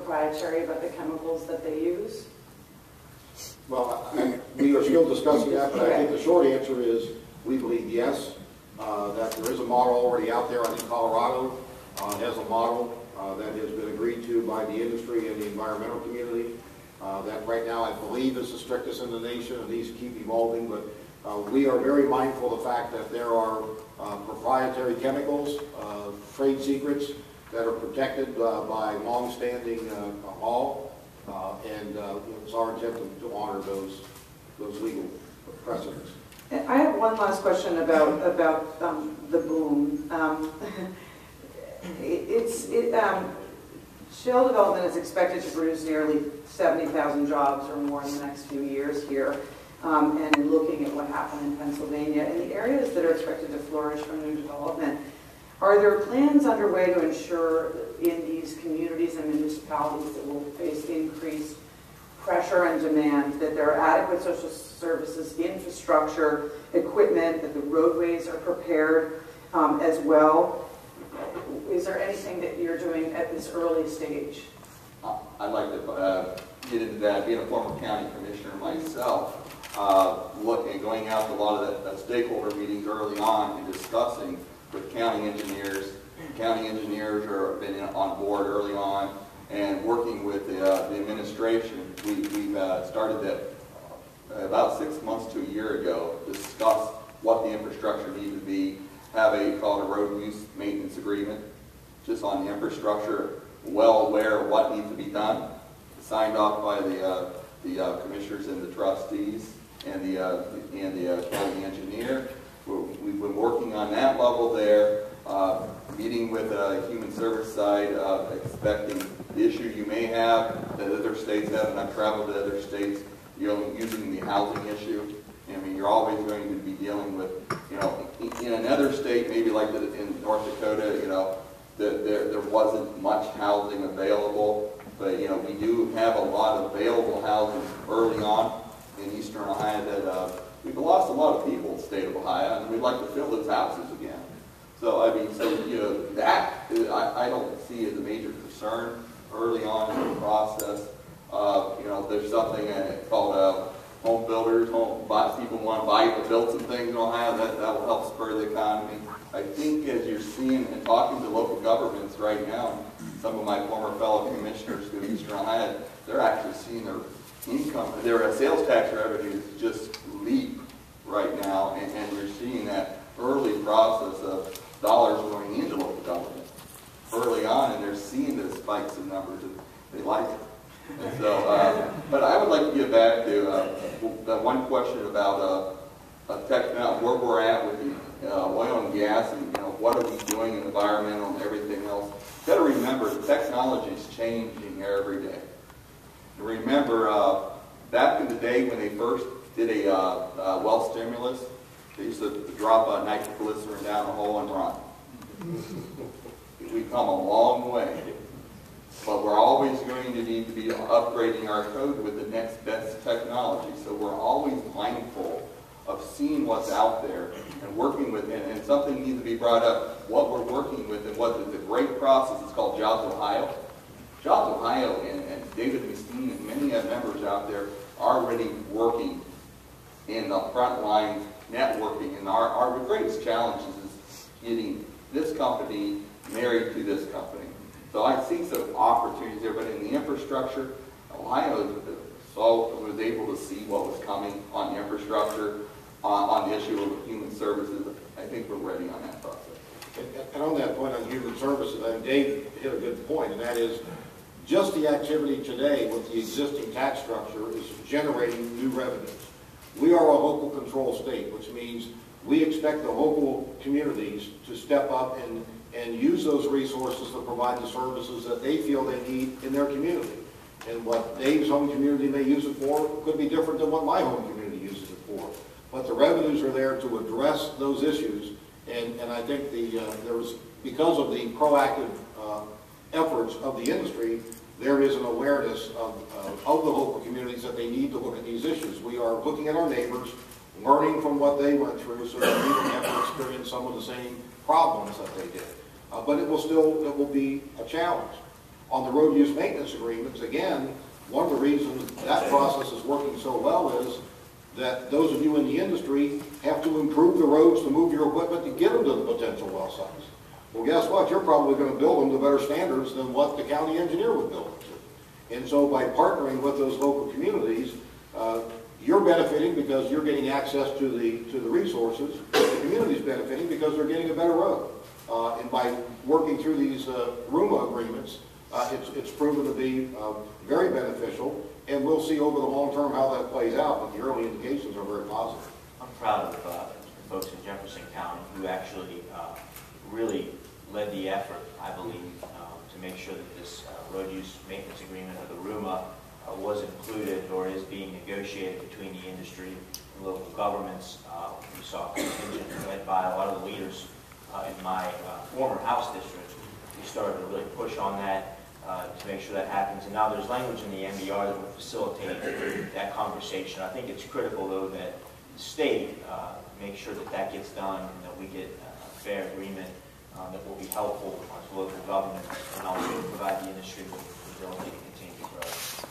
proprietary about the chemicals that they use? Well, we are still discussing that, but I think the short answer is we believe yes, that there is a model already out there. I think Colorado has a model that has been agreed to by the industry and the environmental community. That right now I believe is the strictest in the nation, and these keep evolving, but we are very mindful of the fact that there are proprietary chemicals, trade secrets that are protected by long-standing law, and it's our intent to honor those legal precedents. I have one last question about the boom. Shale development is expected to produce nearly 70,000 jobs or more in the next few years here. And in looking at what happened in Pennsylvania, in the areas that are expected to flourish from new development, are there plans underway to ensure in these communities and municipalities that will face increased pressure and demand that there are adequate social services, infrastructure, equipment, that the roadways are prepared as well? Is there anything that you're doing at this early stage? I'd like to get into that. Being a former county commissioner myself, going out to a lot of the stakeholder meetings early on and discussing with county engineers. County engineers have been on board early on, and working with the administration. We've started that about 6 months to a year ago, discuss what the infrastructure needed to be, have called a road use maintenance agreement, just on the infrastructure, well aware of what needs to be done, signed off by the commissioners and the trustees and the county engineer. We've been working on that level there, meeting with the human service side, expecting the issue you may have that other states have, and I've traveled to other states, using the housing issue. I mean, you're always going to be dealing with, in another state, maybe like in North Dakota, there wasn't much housing available, but we do have a lot of available housing early on in eastern Ohio that we've lost a lot of people in the state of Ohio, and we'd like to fill those houses again. So I mean, that I don't see as a major concern early on in the process. There's something called home builders, people want to buy or build some things in Ohio, that will help spur the economy. I think as you're seeing and talking to local governments right now, some of my former fellow commissioners to Eastern Ohio, they're actually seeing their income, their sales tax revenues just leap right now, and you're seeing that early process of dollars going into local government early on, and they're seeing the spikes in numbers, and they like it. And so, but I would like to get back to that one question about where we're at with the oil and gas, and what are we doing in environmental and everything else. You've got to remember, technology is changing every day. And remember, back in the day when they first did a well stimulus, they used to drop a nitroglycerin down the hole and run. We've come a long way. But we're always going to need to be upgrading our code with the next best technology. So we're always mindful of seeing what's out there and working with it. And something needs to be brought up, what we're working with, and what is a great process. It's called Jobs Ohio. Jobs Ohio and David Mustine and many members out there are already working in the front line networking. And our greatest challenge is getting this company married to this company. So I see some opportunities there, but in the infrastructure, Ohio was able to see what was coming on the infrastructure, on the issue of human services. I think we're ready on that process. And on that point on human services, Dave hit a good point, and that is just the activity today with the existing tax structure is generating new revenues. We are a local control state, which means we expect the local communities to step up and use those resources to provide the services that they feel they need in their community. And what Dave's home community may use it for could be different than what my home community uses it for. But the revenues are there to address those issues, and I think because of the proactive efforts of the industry, there is an awareness of the local communities that they need to look at these issues. We are looking at our neighbors, learning from what they went through so that we don't have to experience some of the same problems that they did. But it will be a challenge. On the road use maintenance agreements, again, one of the reasons that process is working so well is that those of you in the industry have to improve the roads to move your equipment to get them to the potential well sites. Well, guess what? You're probably going to build them to better standards than what the county engineer would build them to. And so by partnering with those local communities, you're benefiting because you're getting access to the resources. The community's benefiting because they're getting a better road. And by working through these RUMA agreements, it's proven to be very beneficial, and we'll see over the long term how that plays out, but the early indications are very positive. I'm proud of the folks in Jefferson County who actually really led the effort, I believe, to make sure that this road use maintenance agreement, or the RUMA, was included or is being negotiated between the industry and local governments. We saw a contingent led by a lot of the leaders in my former House district. We started to really push on that to make sure that happens. And now there's language in the MBR that will facilitate that conversation. I think it's critical, though, that the state make sure that that gets done and that we get a fair agreement that will be helpful to local governments and also provide the industry with the ability to continue to grow.